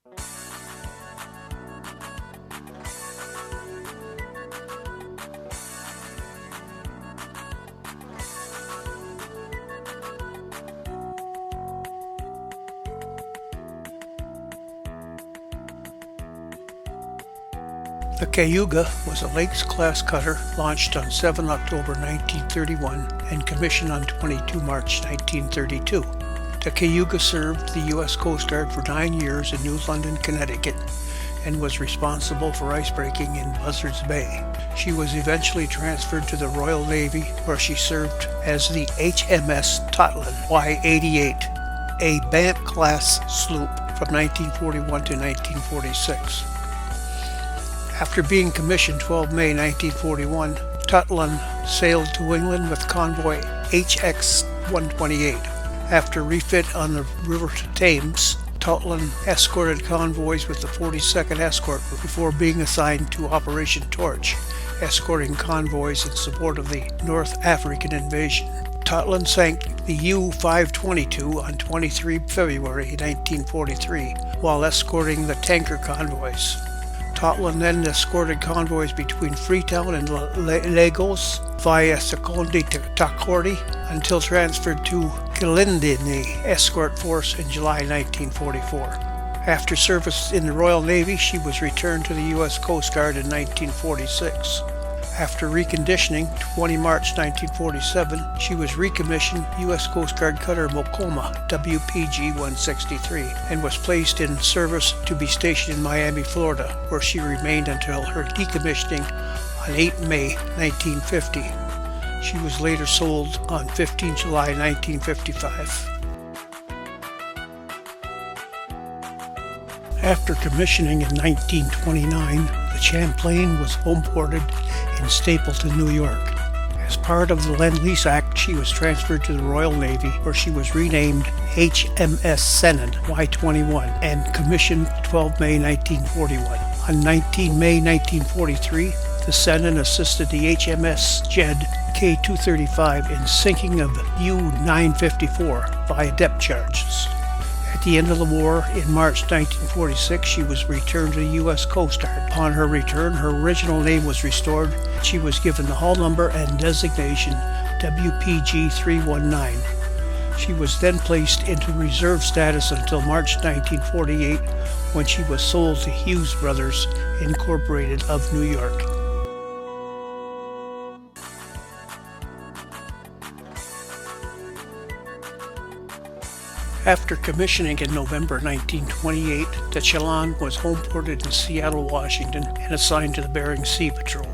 The Cayuga was a Lakes-class cutter launched on 7 October 1931 and commissioned on 22 March 1932. The Cayuga served the U.S. Coast Guard for 9 years in New London, Connecticut, and was responsible for icebreaking in Buzzards Bay. She was eventually transferred to the Royal Navy, where she served as the HMS Totland Y-88, a Banff-class sloop from 1941 to 1946. After being commissioned 12 May 1941, Totland sailed to England with convoy HX-128. After refit on the River Thames, Totland escorted convoys with the 42nd Escort before being assigned to Operation Torch, escorting convoys in support of the North African invasion. Totland sank the U-522 on 23 February 1943 while escorting the tanker convoys. Totland then escorted convoys between Freetown and Lagos via Sekondi to Takoradi until transferred to Kilindini Escort Force in July 1944. After service in the Royal Navy, she was returned to the U.S. Coast Guard in 1946. After reconditioning, 20 March 1947, she was recommissioned U.S. Coast Guard cutter Mokoma WPG-163 and was placed in service to be stationed in Miami, Florida, where she remained until her decommissioning on 8 May 1950. She was later sold on 15 July 1955. After commissioning in 1929, the Champlain was homeported in Stapleton, New York. As part of the Lend-Lease Act, she was transferred to the Royal Navy, where she was renamed HMS Senon Y-21 and commissioned 12 May 1941. On 19 May 1943, the Senon assisted the HMS Jed K-235 in sinking of U-954 via depth charges. At the end of the war, in March 1946, she was returned to the U.S. Coast Guard. Upon her return, her original name was restored. She was given the hull number and designation WPG-319. She was then placed into reserve status until March 1948, when she was sold to Hughes Brothers, Incorporated of New York. After commissioning in November 1928, the Chelan was homeported in Seattle, Washington, and assigned to the Bering Sea Patrol.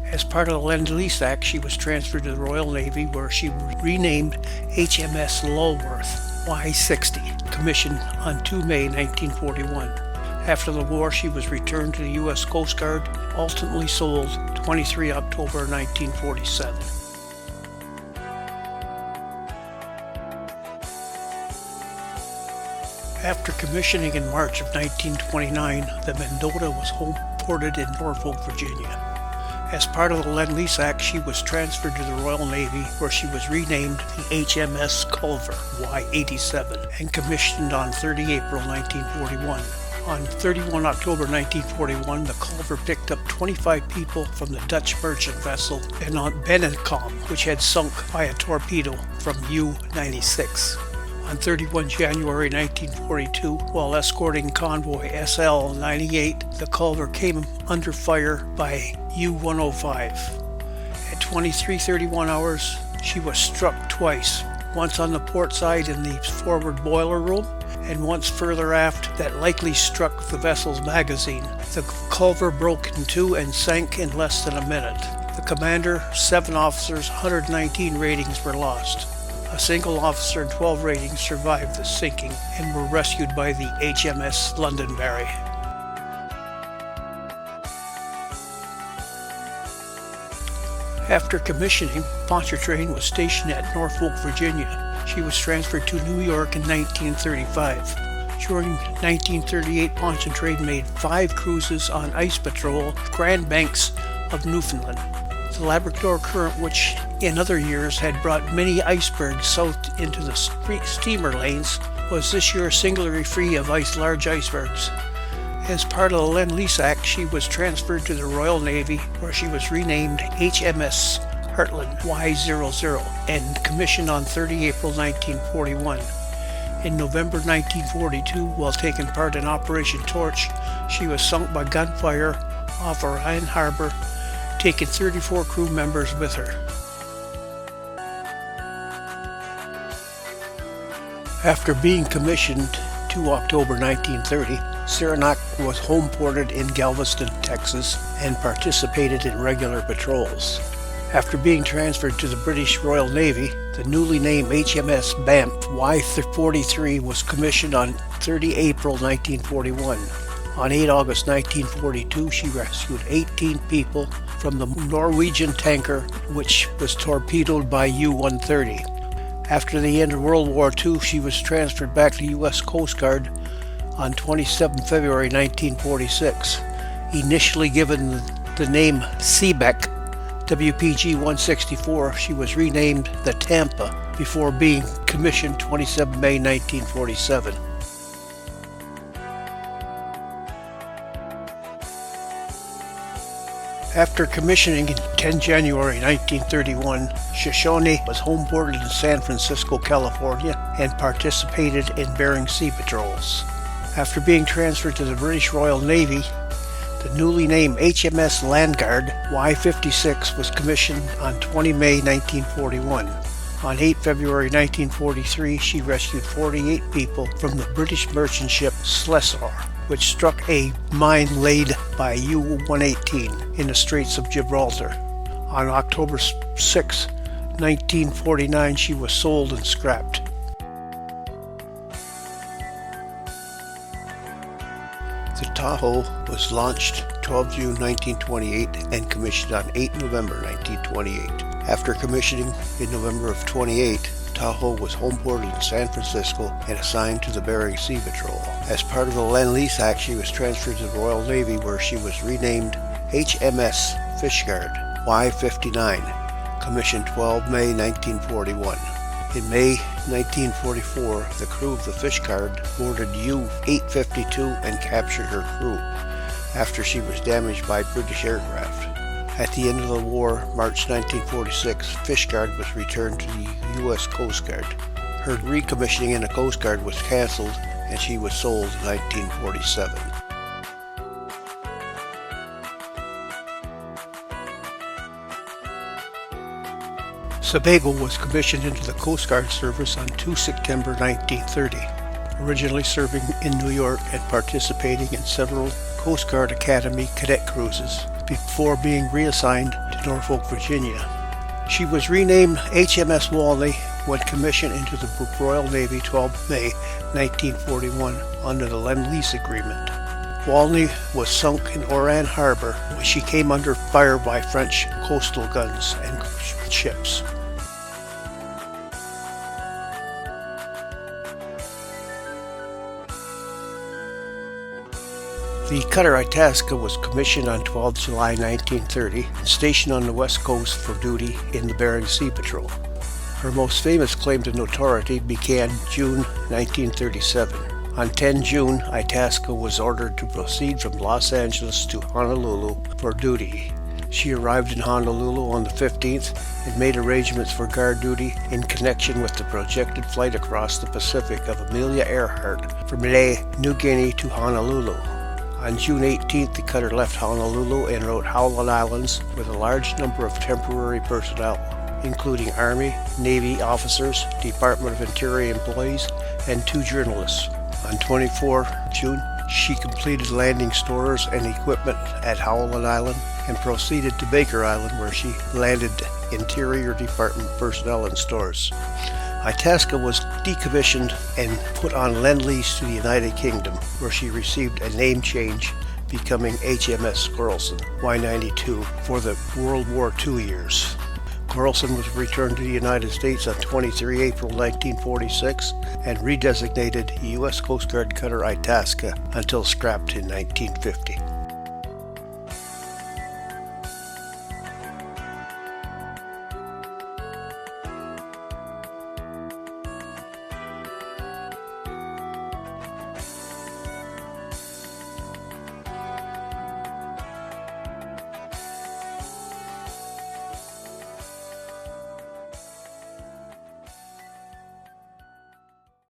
As part of the Lend-Lease Act, she was transferred to the Royal Navy, where she was renamed HMS Lulworth Y-60, commissioned on 2 May 1941. After the war, she was returned to the U.S. Coast Guard, ultimately sold 23 October 1947. After commissioning in March of 1929, the Mendota was homeported in Norfolk, Virginia. As part of the Lend-Lease Act, she was transferred to the Royal Navy, where she was renamed the HMS Culver Y-87 and commissioned on 30 April 1941. On 31 October 1941, the Culver picked up 25 people from the Dutch merchant vessel Bennekom, which had sunk by a torpedo from U-96. On 31 January 1942, while escorting convoy SL-98, the Culver came under fire by U-105. At 23:31 hours, she was struck twice, once on the port side in the forward boiler room, and once further aft that likely struck the vessel's magazine. The Culver broke in two and sank in less than a minute. The commander, 7 officers, 119 ratings were lost. A single officer and 12 ratings survived the sinking and were rescued by the HMS Londonderry. After commissioning, Pontchartrain was stationed at Norfolk, Virginia. She was transferred to New York in 1935. During 1938, Pontchartrain made 5 cruises on ice patrol Grand Banks of Newfoundland. The Labrador Current, which in other years had brought many icebergs south into the steamer lanes, was this year singularly free of large icebergs. As part of the Lend-Lease Act, she was transferred to the Royal Navy, where she was renamed HMS Heartland Y00 and commissioned on 30 April 1941. In November 1942, while taking part in Operation Torch, she was sunk by gunfire off Orion Harbor, taking 34 crew members with her. After being commissioned 2 October 1930, Saranac was home ported in Galveston, Texas, and participated in regular patrols. After being transferred to the British Royal Navy, the newly named HMS Banff Y43 was commissioned on 30 April 1941. On 8 August 1942, she rescued 18 people from the Norwegian tanker, which was torpedoed by U-130. After the end of World War II, she was transferred back to U.S. Coast Guard on 27 February 1946. Initially given the name Seebeck, WPG-164, she was renamed the Tampa before being commissioned 27 May 1947. After commissioning in 10 January 1931, Shoshone was homeboarded in San Francisco, California, and participated in Bering Sea patrols. After being transferred to the British Royal Navy, the newly named HMS Landguard Y56 was commissioned on 20 May 1941. On 8 February 1943, she rescued 48 people from the British merchant ship Slessor, which struck a mine laid by U-118 in the Straits of Gibraltar. On October 6, 1949, she was sold and scrapped. The Tahoe was launched 12 June 1928 and commissioned on 8 November 1928. After commissioning in November of 28, Tahoe was homeported in San Francisco and assigned to the Bering Sea Patrol. As part of the Lend-Lease Act, she was transferred to the Royal Navy, where she was renamed HMS Fishguard Y59, commissioned 12 May 1941. In May 1944, the crew of the Fishguard boarded U-852 and captured her crew after she was damaged by British aircraft. At the end of the war, March 1946, Fishguard was returned to the U.S. Coast Guard. Her recommissioning in the Coast Guard was cancelled and she was sold in 1947. Sebago was commissioned into the Coast Guard service on 2 September 1930, originally serving in New York and participating in several Coast Guard Academy cadet cruises before being reassigned to Norfolk, Virginia. She was renamed HMS Walney when commissioned into the Royal Navy 12 May 1941 under the Lend-Lease Agreement. Walney was sunk in Orion Harbor when she came under fire by French coastal guns and ships. The cutter Itasca was commissioned on 12 July 1930 and stationed on the west coast for duty in the Bering Sea Patrol. Her most famous claim to notoriety began June 1937. On 10 June, Itasca was ordered to proceed from Los Angeles to Honolulu for duty. She arrived in Honolulu on the 15th and made arrangements for guard duty in connection with the projected flight across the Pacific of Amelia Earhart from Lae, New Guinea to Honolulu. On June 18th, the cutter left Honolulu en route Howland Islands with a large number of temporary personnel, including Army, Navy officers, Department of Interior employees, and 2 journalists. On 24 June, she completed landing stores and equipment at Howland Island and proceeded to Baker Island, where she landed Interior Department personnel and stores. Itasca was decommissioned and put on Lend-Lease to the United Kingdom, where she received a name change, becoming HMS Squirrelson Y92 for the World War II years. Squirrelson was returned to the United States on 23 April 1946 and redesignated U.S. Coast Guard cutter Itasca until scrapped in 1950.